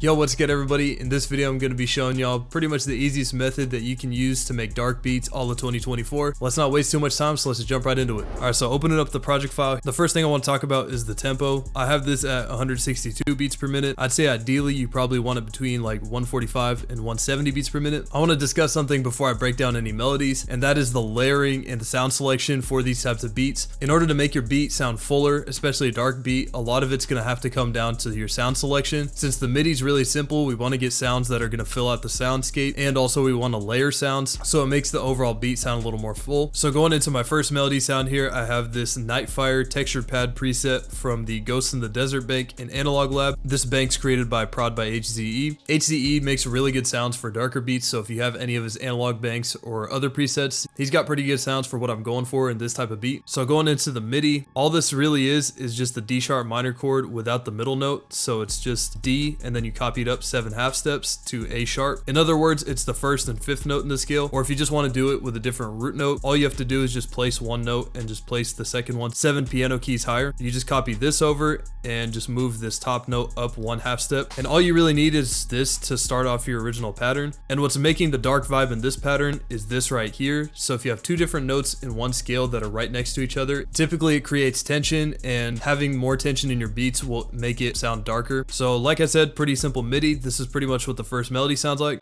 Yo, what's good everybody? In this video I'm going to be showing y'all pretty much the easiest method that you can use to make dark beats all of 2024. Let's not waste too much time, so let's just jump right into it. Alright, so opening up the project file, the first thing I want to talk about is the tempo. I have this at 162 beats per minute. I'd say ideally you probably want it between like 145 and 170 beats per minute. I want to discuss something before I break down any melodies, and that is the layering and the sound selection for these types of beats. In order to make your beat sound fuller, especially a dark beat, a lot of it's going to have to come down to your sound selection. Since the MIDI's really simple, we want to get sounds that are going to fill out the soundscape, and also we want to layer sounds so it makes the overall beat sound a little more full. So going into my first melody sound here, I have this Nightfire texture pad preset from the Ghost in the Desert bank in Analog Lab. This bank's created by Prod by HZE. HZE makes really good sounds for darker beats, so if you have any of his analog banks or other presets, he's got pretty good sounds for what I'm going for in this type of beat. So going into the MIDI, all this really is just the D sharp minor chord without the middle note. So it's just D and then you copy it up 7 half steps to A sharp. In other words, it's the first and fifth note in the scale. Or if you just want to do it with a different root note, all you have to do is just place one note and just place the second one 7 piano keys higher. You just copy this over and just move this top note up 1 half step. And all you really need is this to start off your original pattern. And what's making the dark vibe in this pattern is this right here. So if you have 2 different notes in one scale that are right next to each other, typically it creates tension, and having more tension in your beats will make it sound darker. So like I said, pretty simple MIDI. This is pretty much what the first melody sounds like.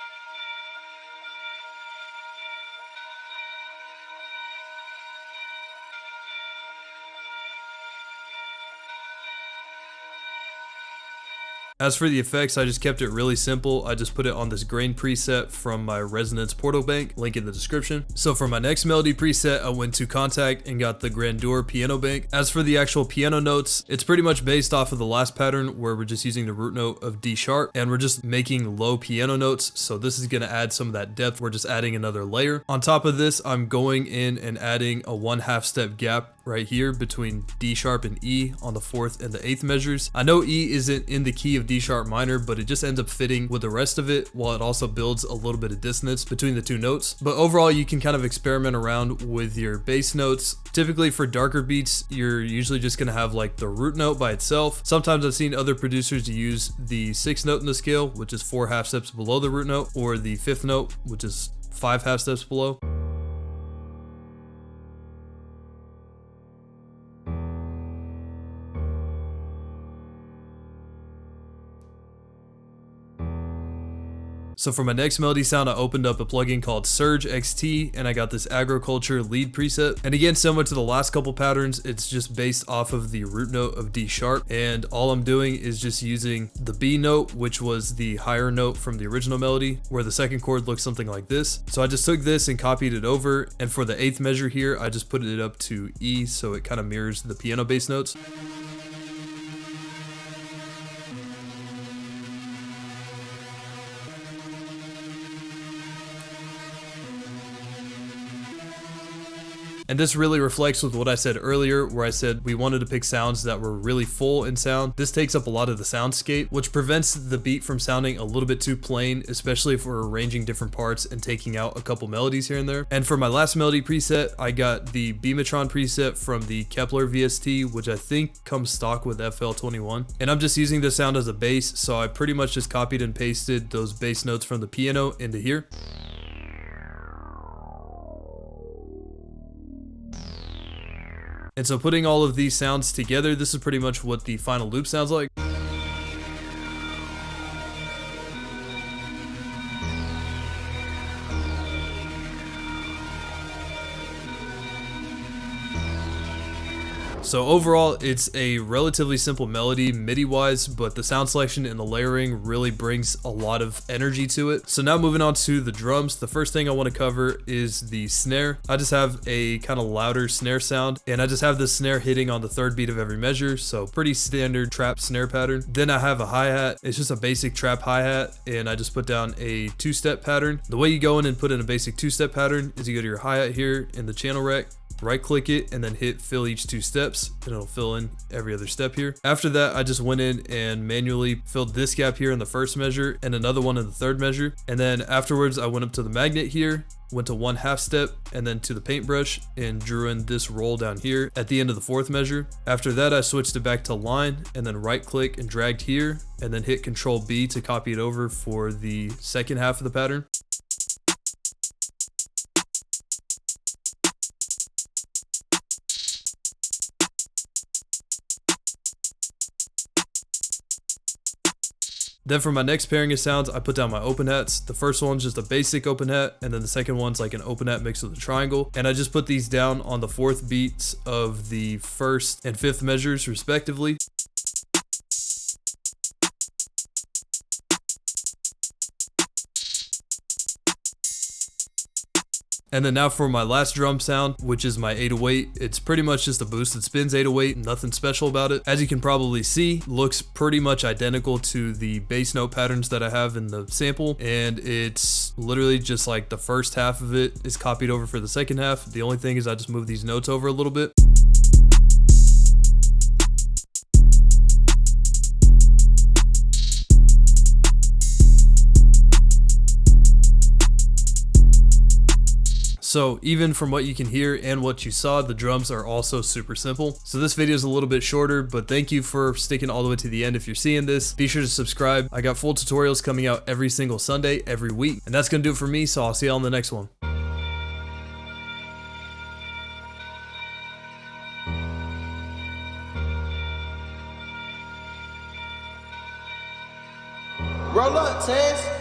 As for the effects, I just kept it really simple. I just put it on this grain preset from my Resonance Portal bank, link in the description. So for my next melody preset, I went to Contact and got the Grandeur piano bank. As for the actual piano notes, it's pretty much based off of the last pattern where we're just using the root note of D sharp and we're just making low piano notes. So this is going to add some of that depth. We're just adding another layer. On top of this, I'm going in and adding a 1 half step gap right here between D sharp and E on the 4th and the 8th measures. I know E isn't in the key of D sharp minor, but it just ends up fitting with the rest of it, while it also builds a little bit of dissonance between the 2 notes. But overall, you can kind of experiment around with your bass notes. Typically for darker beats, you're usually just going to have like the root note by itself. Sometimes I've seen other producers use the 6th note in the scale, which is 4 half steps below the root note, or the 5th note, which is 5 half steps below. So for my next melody sound, I opened up a plugin called Surge XT, and I got this Agriculture lead preset. And again, similar to the last couple patterns, it's just based off of the root note of D sharp. And all I'm doing is just using the B note, which was the higher note from the original melody, where the second chord looks something like this. So I just took this and copied it over. And for the 8th measure here, I just put it up to E, so it kind of mirrors the piano bass notes. And this really reflects with what I said earlier, where I said we wanted to pick sounds that were really full in sound. This takes up a lot of the soundscape, which prevents the beat from sounding a little bit too plain, especially if we're arranging different parts and taking out a couple melodies here and there. And for my last melody preset, I got the Beamatron preset from the Kepler VST, which I think comes stock with FL21. And I'm just using this sound as a bass, so I pretty much just copied and pasted those bass notes from the piano into here. And so putting all of these sounds together, this is pretty much what the final loop sounds like. So overall, it's a relatively simple melody MIDI wise, but the sound selection and the layering really brings a lot of energy to it. So now moving on to the drums, the first thing I want to cover is the snare. I just have a kind of louder snare sound, and I just have the snare hitting on the 3rd beat of every measure, so pretty standard trap snare pattern. Then I have a hi-hat. It's just a basic trap hi-hat, and I just put down a 2-step pattern. The way you go in and put in a basic 2-step pattern is you go to your hi-hat here in the channel rec, right click it, and then hit fill each 2 steps, and it'll fill in every other step here. After that, I just went in and manually filled this gap here in the first measure and another one in the third measure. And then afterwards, I went up to the magnet here, went to 1/2 step, and then to the paintbrush and drew in this roll down here at the end of the 4th measure. After that, I switched it back to line and then right click and dragged here, and then hit Control B to copy it over for the second half of the pattern. Then for my next pairing of sounds, I put down my open hats. The first one's just a basic open hat, and then the second one's like an open hat mixed with a triangle. And I just put these down on the 4th beats of the 1st and 5th measures respectively. And then now for my last drum sound, which is my 808. It's pretty much just a boosted spins 808, nothing special about it. As you can probably see, looks pretty much identical to the bass note patterns that I have in the sample, and it's literally just like the first half of it is copied over for the second half. The only thing is I just move these notes over a little bit. So even from what you can hear and what you saw, the drums are also super simple. So this video is a little bit shorter, but thank you for sticking all the way to the end if you're seeing this. Be sure to subscribe. I got full tutorials coming out every single Sunday, every week. And that's gonna do it for me, so I'll see you on the next one. Roll up, Tess.